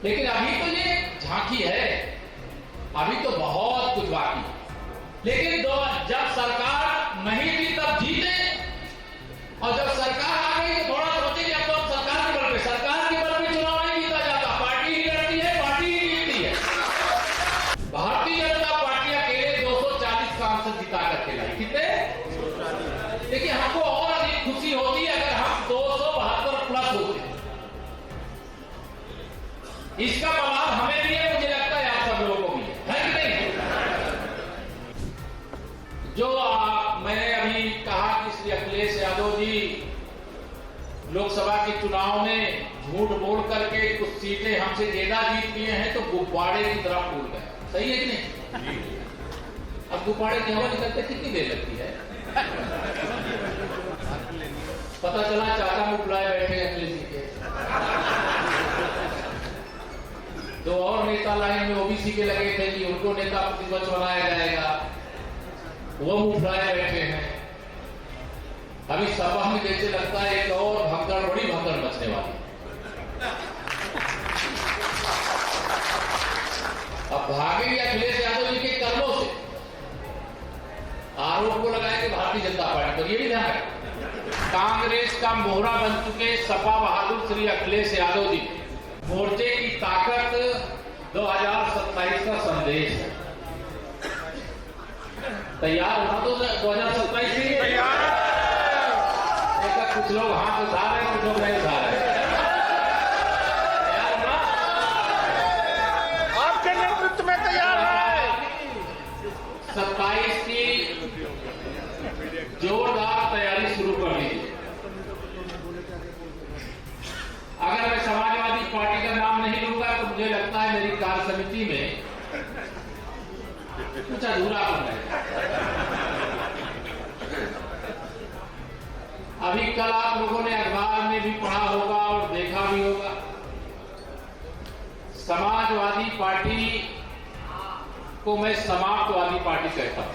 लेकिन अभी तो ये झांकी है, अभी तो बहुत कुछ बाकी है। लेकिन जब सरकार नहीं थी तब जीते, और जब सरकार आ गई तो थोड़ा सोचे कि अब तो सरकार के बल पे चुनाव नहीं जीता जाता, पार्टी ही लड़ती है, पार्टी ही जीतती है। भारतीय जनता पार्टी अकेले 240 सांसद जिता करके लाई। कितने? देखिए, हमको और अधिक खुशी होती अगर हम 272 प्लस होते। इसका प्रभाव हमें भी है, मुझे लगता है आप सब लोगों को भी है कि नहीं? जो मैंने अभी कहा कि श्री अखिलेश यादव जी लोकसभा के चुनाव में झूठ बोल करके कुछ सीटें हमसे ज्यादा जीत लिए हैं, तो गुब्बारे की तरह फूल गए। सही है कि नहीं? अब गुब्बारे की हवा निकलते कितनी देर लगती है? पता चला चाचा मुखलाए बैठे अखिलेश जी के, दो और नेता लाइन में ओबीसी के लगे थे कि उनको नेता प्रतिपक्ष बनाया जाएगा, वो मुखलाए बैठे हैं। अभी सभा में जैसे लगता है एक और भगदड़, बड़ी भगदड़ मचने वाली। अब भागेंगे अखिलेश यादव जी के कर्मों से, आरोप को लगाएंगे भारतीय जनता पार्टी पर। ये भी ध्यान रखें, कांग्रेस का मोहरा बन चुके सपा बहादुर श्री अखिलेश यादव जी मोर्चे की ताकत 2027 का संदेश है। तैयार होना तो 2027 के लिए तैयार। कुछ लोग हाथ उठा रहे हैं, कुछ लोग नहीं उठा रहे हैं। तैयार होना? आपके नेतृत्व में तैयार है। 27 की जोरदार तैयारी शुरू कर लीजिए। अगर मैं समाजवादी पार्टी का नाम नहीं लूंगा तो मुझे लगता है मेरी कार्य समिति में कुछ अधूरा बन जाएगा। अभी कल आप लोगों ने अखबार में भी पढ़ा होगा और देखा भी होगा, समाजवादी पार्टी को मैं समाप्तवादी पार्टी कहता हूं।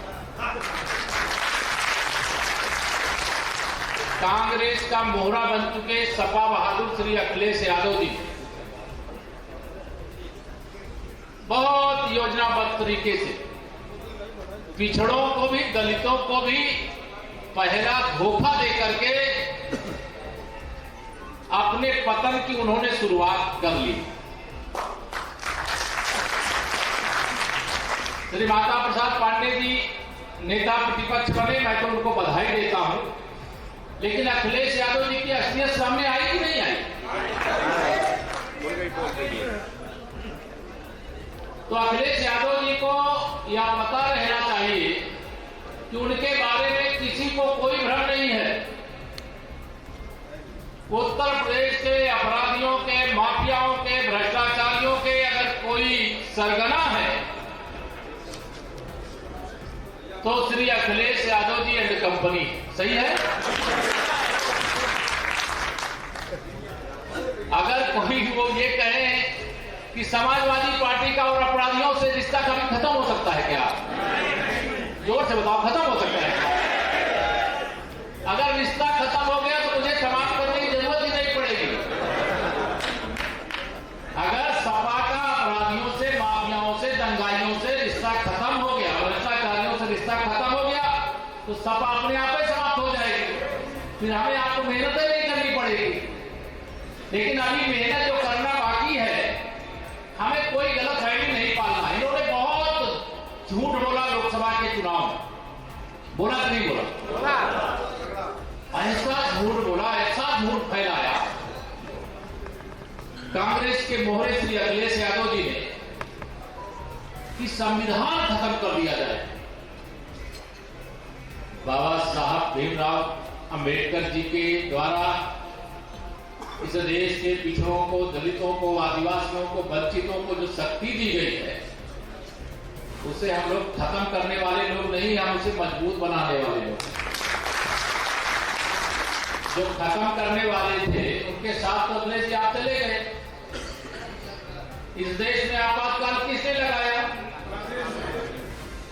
कांग्रेस का मोहरा बन चुके सपा बहादुर श्री अखिलेश यादव जी बहुत योजनाबद्ध तरीके से पिछड़ों को भी, दलितों को भी पहला धोखा देकर के अपने पतन की उन्होंने शुरुआत कर ली। श्री माता प्रसाद पांडे जी नेता प्रतिपक्ष बने, मैं तो उनको बधाई देता हूं, लेकिन अखिलेश यादव जी की असलियत सामने आई कि नहीं आई? तो अखिलेश यादव जी को यह पता रहना चाहिए कि उनके बारे में किसी को कोई भ्रम नहीं है। उत्तर प्रदेश के अपराधियों के, माफियाओं के, भ्रष्टाचारियों के अगर कोई सरगना है तो श्री अखिलेश यादव जी एंड कंपनी। सही है? अगर कोई वो ये कहे कि समाजवादी पार्टी का और अपराधियों से रिश्ता कभी खत्म हो सकता है क्या? जोर से बताओ, खत्म हो सकता है? अगर रिश्ता खत्म हो गया तो मुझे समाप्त करने की जरूरत ही नहीं पड़ेगी। अगर सपा का अपराधियों से, माफियाओं से, दंगाइयों से रिश्ता खत्म हो गया, भ्रष्टाचारियों से रिश्ता खत्म हो गया, तो सपा अपने आप ही समाप्त हो जाएगी। फिर हमें आपको मेहनतें नहीं करनी पड़ेगी। लेकिन अभी मेहनत जो करना बाकी है, हमें कोई गलतफहमी नहीं पालना। इन्होंने बहुत झूठ बोला लोकसभा के चुनाव में, बोला कि नहीं बोला? ऐसा झूठ बोला, ऐसा झूठ फैलाया कांग्रेस के मोहरे श्री अखिलेश यादव जी ने कि संविधान खत्म कर दिया जाए। बाबा साहब भीमराव अंबेडकर जी के द्वारा इस देश के पिछड़ों को, दलितों को, आदिवासियों को, वंचितों को जो शक्ति दी गई है, उसे हम लोग खत्म करने वाले लोग नहीं, हम उसे मजबूत बनाने वाले लोग। जो खत्म करने वाले थे उनके साथ तो अखिलेश जी आप चले गए। इस देश में आपातकाल किसने लगाया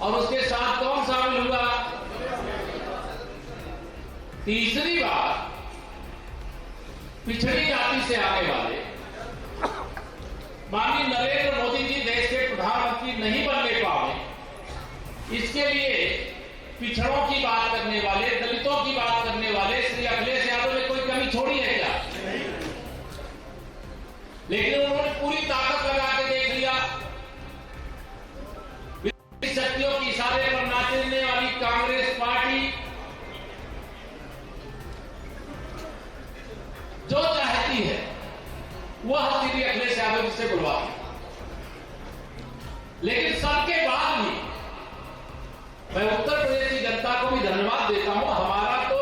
और उसके साथ कौन शामिल हुआ? तीसरी बात, पिछड़ी जाति से आने वाले माननीय नरेंद्र मोदी जी देश के प्रधानमंत्री नहीं बनने पाए, इसके लिए पिछड़ों की बात करने वाले, दलितों की बात करने वाले श्री अखिलेश यादव ने कोई कमी छोड़ी है क्या? लेकिन उन्होंने पूरी ताकत लगा के देख लिया। शक्तियों के इशारे पर नाचने वाली कांग्रेस पार्टी जो चाहती है वह श्री अखिलेश यादव जी से बुलवाती, लेकिन सबके बाद भी मैं उत्तर प्रदेश की जनता को भी धन्यवाद देता हूं। हमारा तो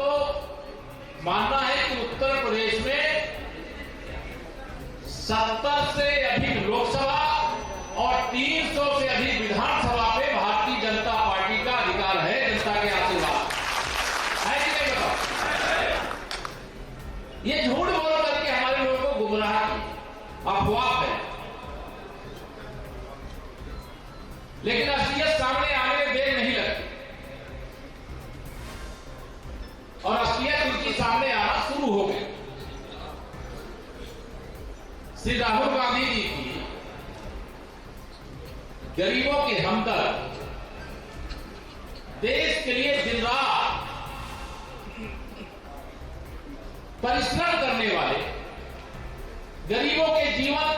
मानना है कि उत्तर प्रदेश में 70 से अधिक लोकसभा और 300 से अधिक विधानसभा पे भारतीय जनता पार्टी का अधिकार है, जनता के आशीर्वाद है कि नहीं बताओ? ये झूठ बोल करके हमारे लोगों को गुमराह की अफवाह है, लेकिन असलियत सामने आने में देर नहीं लगती और असलियत उनकी सामने आना शुरू हो गई। श्री राहुल गांधी जी की गरीबों के हमदर्द, देश के लिए दिन रात परिश्रम करने वाले, गरीबों के जीवन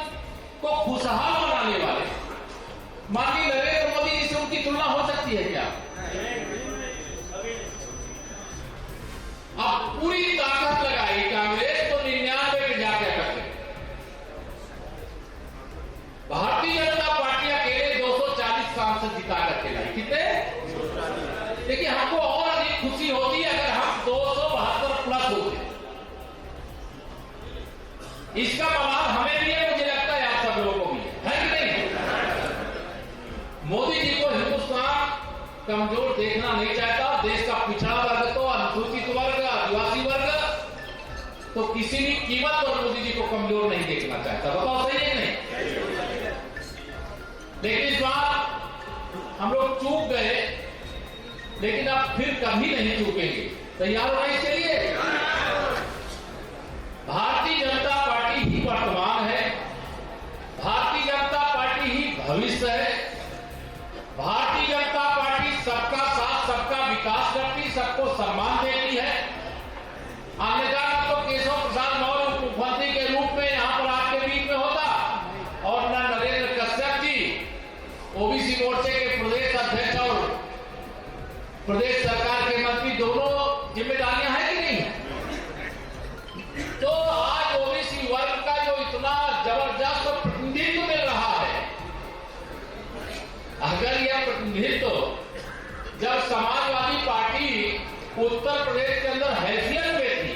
को खुशहाल बनाने वाले माननीय नरेंद्र मोदी जी से उनकी तुलना हो सकती है क्या? अब पूरी ताकत लगाई कांग्रेस तो 99 पे जाकर करते। भारतीय जनता पार्टी अकेले 240 सांसद जिता करके लाई। कितने? देखिए, हमको और अधिक खुशी होती है अगर हम 272 प्लस होते। इसका प्रभाव हमें भी है, मुझे लगता है आप सब लोगों को भी है कि नहीं? मोदी जी को हिंदुस्तान कमजोर देखना नहीं चाहता। देश का पिछड़ा वर्ग तो, अनुसूचित वर्ग, आदिवासी वर्ग तो किसी भी कीमत पर मोदी जी को कमजोर नहीं देखना चाहता। बताओ सही है नहीं? लेकिन इस बार हम लोग चूक गए, लेकिन अब फिर कभी नहीं चूकेंगे। तैयार होना इसके लिए? भारतीय जनता पार्टी ही वर्तमान है, भारतीय जनता पार्टी ही भविष्य है। भारतीय जनता पार्टी सबका साथ, सबका विकास करती, सबको सम्मान देती है। अन्यथा तो केशव प्रसाद मौर्य मुख्यमंत्री के रूप में यहां पर आपके बीच में होता और न नरेंद्र कश्यप जी ओबीसी मोर्चे के प्रदेश अध्यक्ष और प्रदेश सरकार के मंत्री, दोनों जिम्मेदारियां हैं कि नहीं है? तो आज ओबीसी वर्ग का जो इतना जबरदस्त प्रतिनिधित्व मिल रहा है, अगर यह प्रतिनिधित्व जब समाजवादी पार्टी उत्तर प्रदेश के अंदर हैसियत में थी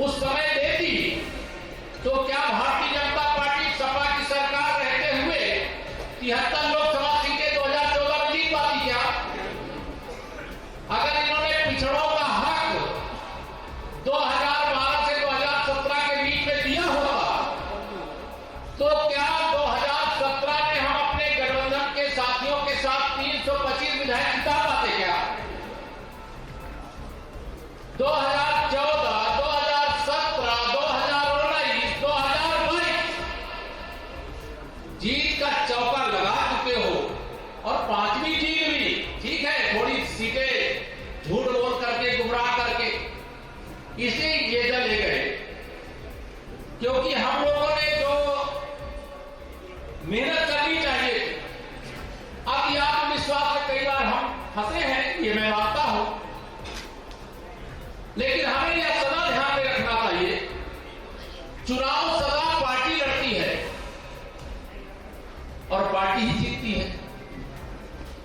उस समय देती, तो क्या भारतीय जनता पार्टी सपा की सरकार रहते हुए 73 लोकसभा सीटें 2014 में जीत पाती क्या? अगर इन्होंने पिछड़ों का हक 2012 से 2017 के बीच में दिया होता, तो क्या 2017 में हम अपने गठबंधन के साथियों के साथ 325 विधायक जिता पाते क्या? 2014, 2017, 2019, 2022 जीत का चौका लगा चुके हो और 5वीं जीत भी ठीक है, थोड़ी सीटें झूठ बोल करके, गुमराह करके इसे जेजा ले गए, क्योंकि हम लोगों ने जो मेहनत करनी चाहिए थी, अब ये आत्मविश्वास से कई बार हम फंसे हैं, ये मैं मानता हूं, लेकिन हमें यह सदा ध्यान में रखना चाहिए, चुनाव सदा पार्टी लड़ती है और पार्टी ही जीतती है।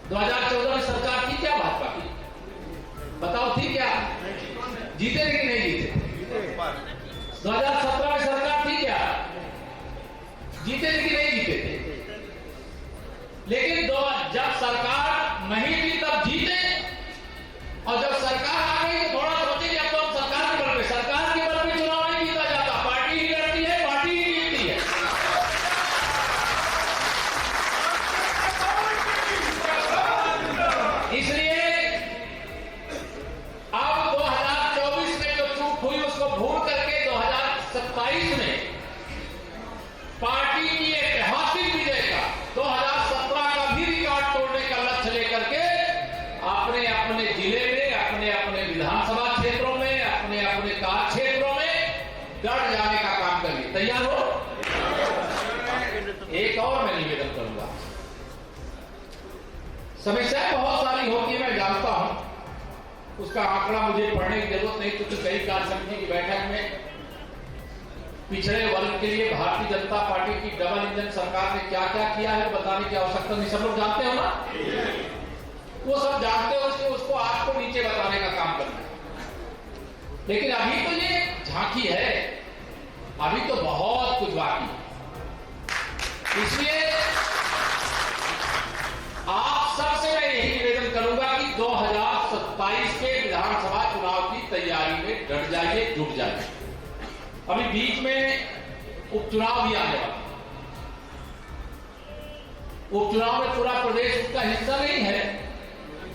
2014 में सरकार थी क्या भाजपा की? बताओ थी क्या? जीते थे कि नहीं जीते? 2017 में सरकार थी क्या? जीते थे कि नहीं जीते थे? लेकिन जब सरकार नहीं थी तब जीते, और जब सरकार आ गई तो थोड़ा सोचे कि अब तो हम सरकार के बल पे, सरकार के बल पे चुनाव नहीं जीता जाता, पार्टी ही लड़ती है, पार्टी ही जीतती है। इसलिए अब 2024 में जो चूक हुई उसको भूल करके 2027 में पार्टी की एक एक और मैं निवेदन करूंगा, समस्याएं बहुत सारी होती है, मैं जानता हूं, उसका आंकड़ा मुझे पढ़ने की जरूरत नहीं, क्योंकि कई कार्य समिति की बैठक में पिछड़े वर्ग के लिए भारतीय जनता पार्टी की डबल इंजन सरकार ने क्या क्या किया है बताने की आवश्यकता नहीं, सब लोग जानते हो ना, वो सब जानते हो, इसलिए उसको आपको नीचे बताने का काम करना है। लेकिन अभी तो ये झांकी है, अभी तो बहुत कुछ बाकी है। इसलिए आप सबसे मैं यही निवेदन करूंगा कि 2027 के विधानसभा चुनाव की तैयारी में डट जाइए, जुट जाइए। अभी बीच में उपचुनाव भी आने वाला, उपचुनाव में पूरा प्रदेश उसका हिस्सा नहीं है,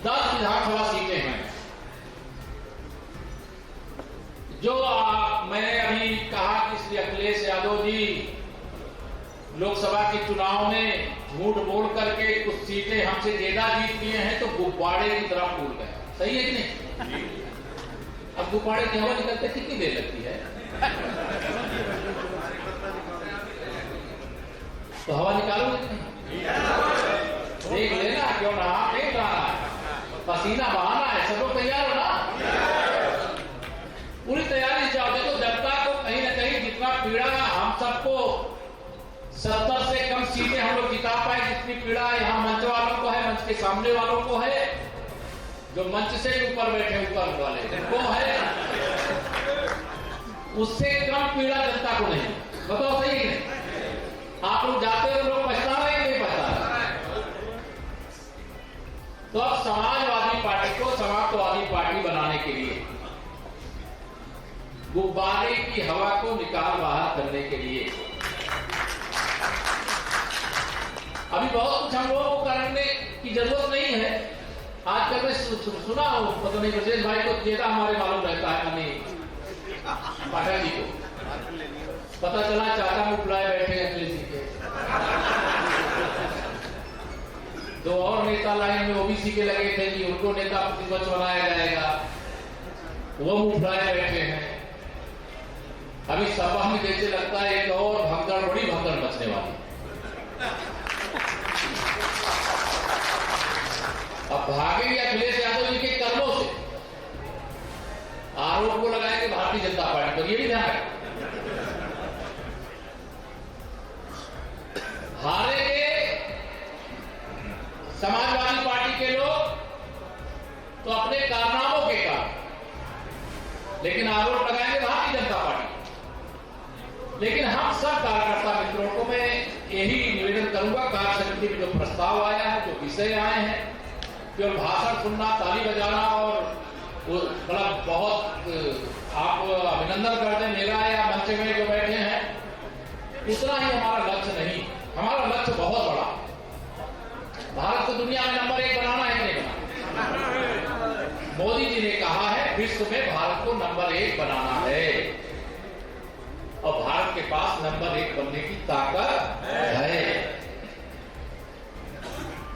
10 विधानसभा सीटें हैं। जो मैंने अभी कहा कि श्री अखिलेश यादव जी लोकसभा के चुनाव में झूठ बोल करके कुछ सीटें हमसे ज्यादा जीत लिए हैं, तो गुब्बारे की तरफ फूल गए, सही है कि नहीं? अब गुब्बारे की हवा निकलते कितनी देर लगती है, तो हवा निकालोगे कि नहीं? देख लेना, क्यों रहा देख रहा है, पसीना बहाना है, सब लोग तैयार हो ना, पूरी तैयारी से आओ। देखो जनता को कहीं ना कहीं जितना पीड़ा हम सबको 70 से कम सीटें हम लोग जिता पाए, जितनी पीड़ा यहाँ मंच वालों को है, मंच के सामने वालों को है, जो मंच से ऊपर बैठे ऊपर वाले उनको है, उससे कम पीड़ा जनता को नहीं। बताओ सही है? आप लोग जाते हो, लोग पछता रहे हैं, नहीं पछता रहे। तो अब समाजवादी पार्टी को समाजवादी पार्टी बनाने के लिए, गुब्बारे की हवा को निकाल बाहर करने के लिए अभी बहुत कुछ हम लोगों को करने की जरूरत नहीं है। आजकल मैं सुना हूं, पता नहीं ब्रजेश भाई को ज्यादा हमारे मालूम रहता है, नहीं पाठक जी को पता चला चाचा में बुलाए बैठे अखिलेश जी के, 2 और नेता लाइन में ओबीसी के लगे थे कि उनको नेता प्रतिपक्ष बनाया जाएगा, वो मुंह फुलाए बैठे हैं। अभी सभा में जैसे लगता है एक और भगदड़, बड़ी भगदड़ मचने वाली। अब भागेंगे अखिलेश यादव जी के कर्मों से, आरोप को लगाएंगे भारतीय जनता पार्टी पर, ये भी ध्यान रखें। हारेंगे समाजवादी पार्टी के लोग तो अपने कारनामों के कारण, लेकिन आरोप लगाएंगे भारतीय जनता पार्टी। लेकिन हम सब कार्यकर्ता मित्रों को मैं यही निवेदन करूंगा, कार्य समिति में जो प्रस्ताव आया है, जो विषय आए हैं, केवल भाषण सुनना, ताली बजाना और मतलब बहुत आप अभिनंदन कर दें मेरा या मंच में जो बैठे हैं, उतना ही हमारा लक्ष्य नहीं। हमारा लक्ष्य बहुत बड़ा, भारत को दुनिया में नंबर 1 बनाना है, नहीं बनाना। मोदी जी ने कहा है विश्व में भारत को नंबर 1 बनाना है, और भारत के पास नंबर 1 बनने की ताकत है।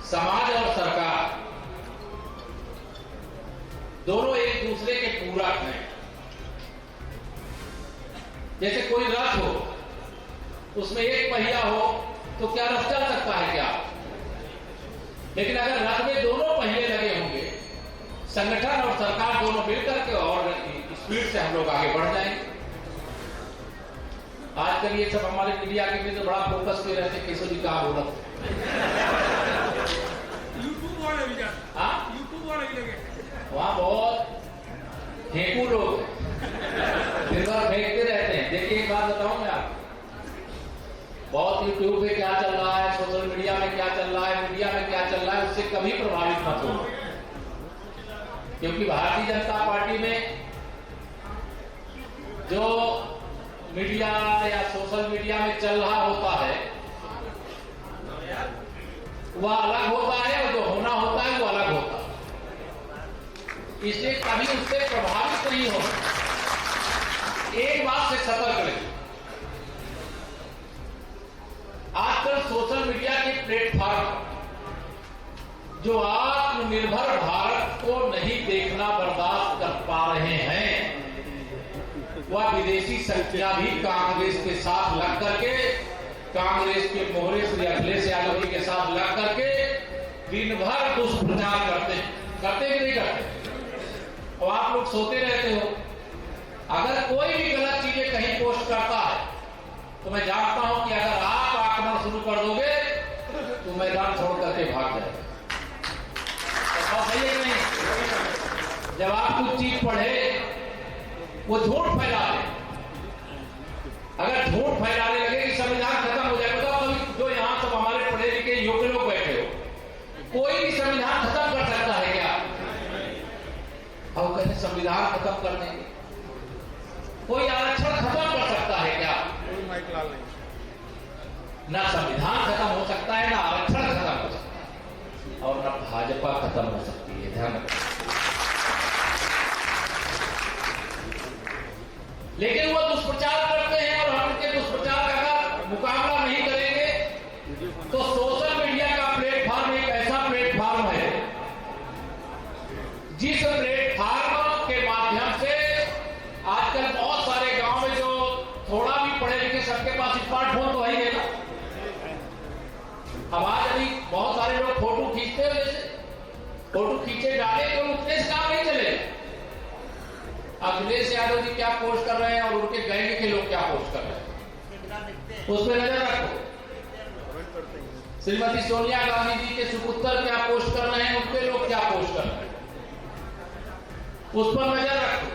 समाज और सरकार दोनों एक दूसरे के पूरक हैं। जैसे कोई रथ हो, उसमें एक पहिया हो तो क्या रथ चल सकता है क्या? लेकिन अगर रथ में दोनों पहिए लगे होंगे, संगठन और सरकार दोनों मिलकर के, और स्पीड से हम लोग आगे बढ़ जाएंगे। आजकल ये सब हमारे मीडिया के लिए तो बड़ा फोकस पे रहते, किसी भी कहा बोला वहां बहुत फेंकू लोग दिन भर फेंकते रहते हैं। देखिए एक बात बताऊं मैं आपको, बहुत यूट्यूब पे क्या चल रहा है, सोशल मीडिया में क्या चल रहा है, मीडिया में क्या चल रहा है, उससे कभी प्रभावित मत हो, क्योंकि भारतीय जनता पार्टी में जो मीडिया या सोशल मीडिया में चल रहा होता है वह अलग होता है, और जो होना होता है वो अलग होता है। इसलिए कभी उससे प्रभावित नहीं हो। एक बात से सतर्क रहिए, आजकल सोशल मीडिया के प्लेटफॉर्म जो आत्मनिर्भर भारत को नहीं देखना बर्दाश्त कर पा रहे हैं, वह विदेशी शक्तियां भी कांग्रेस के साथ लग करके कांग्रेस के मोहरे श्री अखिलेश यादव जी के साथ लग करके दिन भर दुष्प्रचार करते कि नहीं करते? और आप लोग सोते रहते हो। अगर कोई भी गलत चीजें कहीं पोस्ट करता है तो मैं जानता हूं कि अगर आप आक्रमण शुरू कर दोगे तो मैदान छोड़ करके भाग जाएगा। तो सही है कि नहीं? जब आप कुछ चीज पढ़े वो झूठ फैला दे, अगर झूठ फैलाने लगे कि संविधान खत्म हो जाएगा, तो अभी जो यहां सब हमारे पढ़े लिखे योग्य लोग बैठे हो, कोई भी संविधान खत्म कर सकता है क्या? अब कहते संविधान खत्म कर देंगे, कोई आरक्षण खत्म कर सकता है क्या? ना संविधान खत्म हो सकता है, ना आरक्षण खत्म हो सकता है, और ना भाजपा खत्म हो सकती है। ध्यान रखना। लेकिन वो दुष्प्रचार करते हैं और हम उनके दुष्प्रचार का मुकाबला नहीं करेंगे तो सोशल मीडिया का प्लेटफॉर्म एक ऐसा प्लेटफॉर्म है जिस प्लेटफॉर्म के माध्यम से आजकल बहुत सारे गांव में जो थोड़ा भी पढ़े लिखे सबके पास स्मार्टफोन तो है ना। अब आज अभी बहुत सारे लोग फोटो खींचते हैं, जैसे फोटो खींचे डाले तो उतने से काम नहीं चले। अखिलेश यादव जी क्या पोस्ट कर रहे हैं और उनके गैंग के लोग क्या पोस्ट कर रहे हैं, उस पर नजर रखो। श्रीमती सोनिया गांधी जी के सुपुत्र क्या पोस्ट कर रहे हैं, उनके लोग क्या पोस्ट कर रहे हैं, उस पर नजर रखो।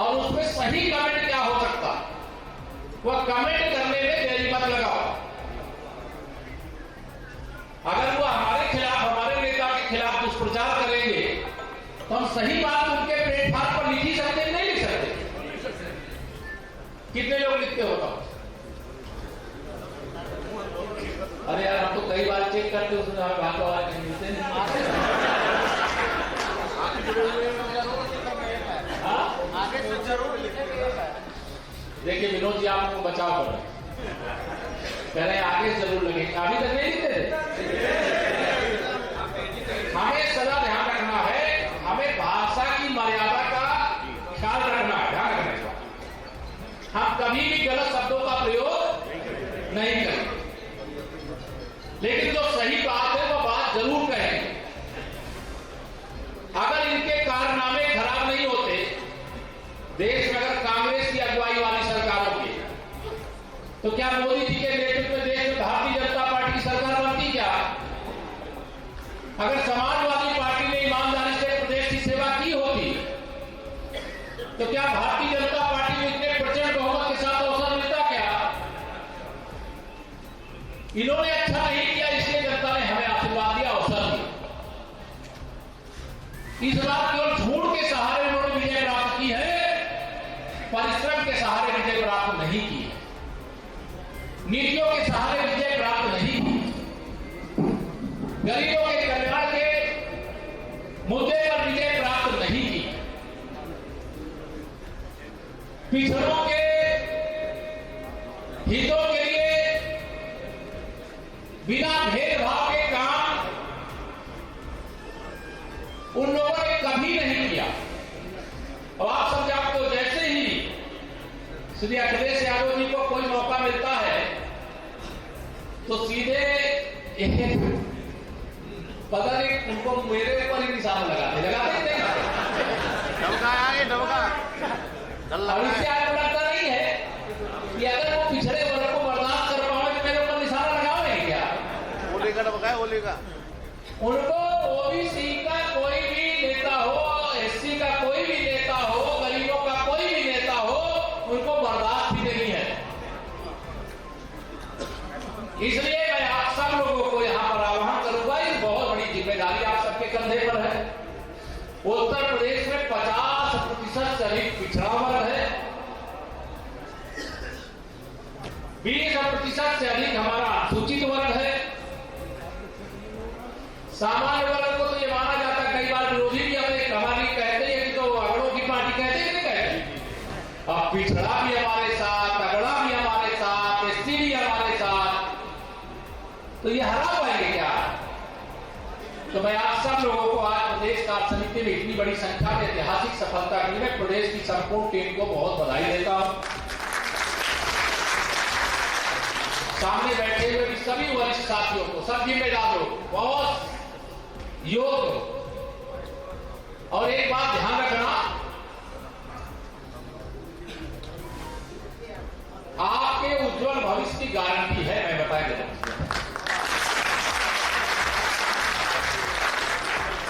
और उसमें सही कमेंट क्या हो सकता है, वह कमेंट करने में देरी मत लगाओ। अगर वो हमारे खिलाफ, हमारे नेता के खिलाफ दुष्प्रचार करेंगे तो हम सही बात उनके प्लेटफॉर्म पर लिख ही सकते, नहीं लिख सकते? कितने लोग लिखते होगा? अरे यार हम तो कई बार चेक करते, उसमें हमें बात आवाज नहीं मिलते नहीं। आगे तो जरूर देखिए विनोद जी आपको बचाव कर रहे हैं, कह रहे हैं आगे जरूर लगेंगे, अभी तक नहीं लिखते थे। हमें सदा ध्यान रखना है, हमें भाषा की मर्यादा का ख्याल रखना है, ध्यान रखना है। हम कभी भी गलत शब्दों का प्रयोग नहीं करेंगे, लेकिन जो सही बात है वो बात जरूर कहेंगे। अगर इनके कारनामे खराब नहीं होते देश में, अगर कांग्रेस की अगुवाई वाली सरकारों की, तो क्या मोदी जी के नेतृत्व में देश में भारतीय जनता पार्टी की सरकार बनती क्या? अगर समाजवादी पार्टी ने ईमानदारी से प्रदेश की सेवा की होती तो क्या भारतीय जनता पार्टी को इतने प्रचंड बहुमत के साथ अवसर मिलता क्या? इन्होंने अच्छा नहीं किया, इसलिए जनता ने हमें आशीर्वाद दिया, अवसर दिया। इस बार केवल झूठ के सहारे उन्होंने विजय प्राप्त की है, परिश्रम के सहारे विजय प्राप्त नहीं की, नीतियों के सहारे विजय प्राप्त नहीं की, गरीबों के कल्याण के मुद्दे पर विजय प्राप्त नहीं की, पिछड़ों के हितों के लिए बिना भेदभाव के काम उन लोगों ने कभी नहीं किया। और आप सब जानते हो, जैसे ही श्री अखिलेश यादव जी को कोई मौका मिलता है तो सीधे पता नहीं उनको मेरे ऊपर ही निशाना लगाते नहीं। डबका आगे डबका इससे आपको लगता नहीं है कि अगर वो पिछड़े वर्ग को बर्दाश्त कर पाओ तो मेरे ऊपर निशाना लगाओगे क्या? ओली का डबका है, ओली का। उनको ओबीसी का कोई भी नेता हो, एससी का कोई भी नेता हो, गरीबों का कोई भी नेता हो, उनको बर्दाश्त ही नहीं है। इसलिए मैं आप सब लोगों को यहां पर आह्वान करूंगा, इस बहुत बड़ी जिम्मेदारी आप सबके कंधे पर है। उत्तर प्रदेश में 50% से अधिक पिछड़ा वर्ग है, 20% से अधिक हमारा अनुसूचित वर्ग है। सामान्य वर्ग को तो ये माना जाता है, कई बार विरोधी भी हमारी कहते हैं कि तो अगड़ों की पार्टी कहते हैं कि नहीं कहते। अब पिछड़ा भी हमारे साथ, अगड़ा भी हमारे साथ, एससी भी हमारे साथ, तो ये हरा पाएंगे क्या? तो मैं आप सब लोगों को आज प्रदेश कार्य समिति में इतनी बड़ी संख्या में ऐतिहासिक सफलता के लिए मैं प्रदेश की संपूर्ण टीम को बहुत बधाई देता हूं। सामने बैठे हुए भी सभी वरिष्ठ साथियों को, सब जिम्मेदार लोग बहुत योग्य। और एक बात ध्यान रखना, आपके उज्जवल भविष्य की गारंटी है, मैं बता दे रहा हूं।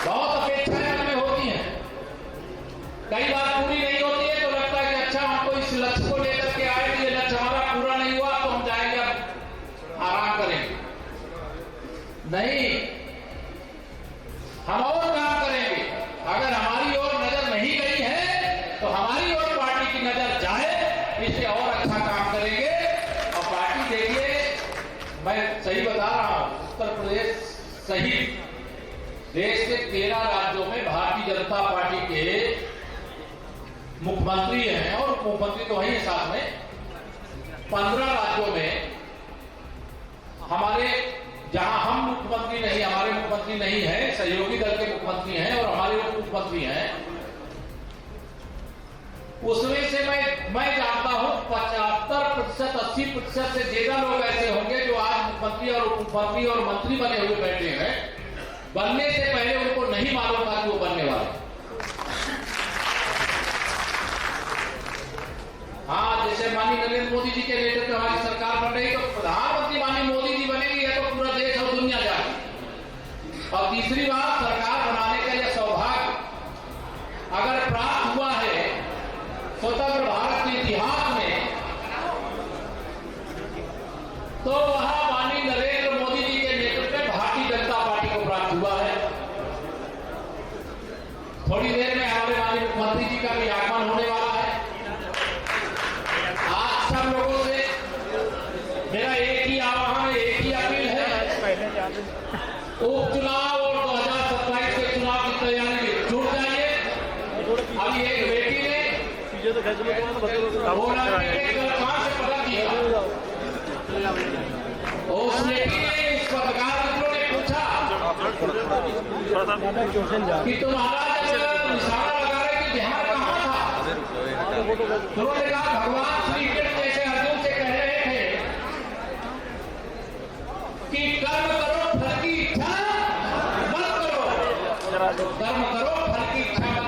बहुत अपेक्षाएं मन में होती हैं, कई बार पूरी नहीं होती है, तो लगता है कि अच्छा हमको इस लक्ष्य को लेकर के आए, ये लक्ष्य हमारा पूरा नहीं हुआ तो हम जाएंगे अब आराम करेंगे। नहीं, हम और काम करेंगे। अगर हमारी ओर नजर नहीं गई है तो हमारी ओर पार्टी की नजर जाए, इससे और अच्छा काम करेंगे। और पार्टी देखिए, मैं सही बता रहा हूं, उत्तर प्रदेश सहित देश के 13 राज्यों में भारतीय जनता पार्टी के मुख्यमंत्री हैं और उप मुख्यमंत्री तो वही है साथ में। 15 राज्यों में हमारे, जहां हम मुख्यमंत्री नहीं, हमारे मुख्यमंत्री नहीं है, सहयोगी दल के मुख्यमंत्री हैं और हमारे उप मुख्यमंत्री हैं, उसमें से मैं जानता हूं 75%, 80% से ज्यादा लोग ऐसे होंगे जो आज मुख्यमंत्री और उप मुख्यमंत्री और मंत्री बने हुए बैठे हैं, बनने से पहले उनको नहीं मालूम था कि वो बनने वाले। हाँ, जैसे माननीय नरेंद्र मोदी जी के नेतृत्व में हमारी सरकार बन रही, तो प्रधानमंत्री माननीय मोदी जी बनेगी, है तो पूरा देश और दुनिया जाएगी। और तीसरी बात, सरकार बनाने का यह सौभाग्य अगर प्राप्त हुआ है स्वतंत्र भारत के इतिहास में, तो वह माननीय नरेंद्र मोदी जी के नेतृत्व में भारतीय जनता पार्टी को प्राप्त हुआ है। थोड़ी देर में हमारे माननीय मुख्यमंत्री जी का भी आगमन होने वाला है। आज सब लोगों से मेरा एक ही आह्वान, एक ही अपील है, उपचुनाव और 2027 के चुनाव की तैयारी में जुट जाइए। अभी एक बेटी ने कहां से पता किया, उस बेटी ने, उस पत्रकार मित्रों ने पूछा कि तुम्हारा जब निशाना लगा रहे कि ध्यान कहां था, तो उन्होंने कहा भगवान श्री कृष्ण जैसे अर्जुन से कह रहे थे कि कर्म करो फल की इच्छा मत करो, कर्म करो फल की इच्छा मत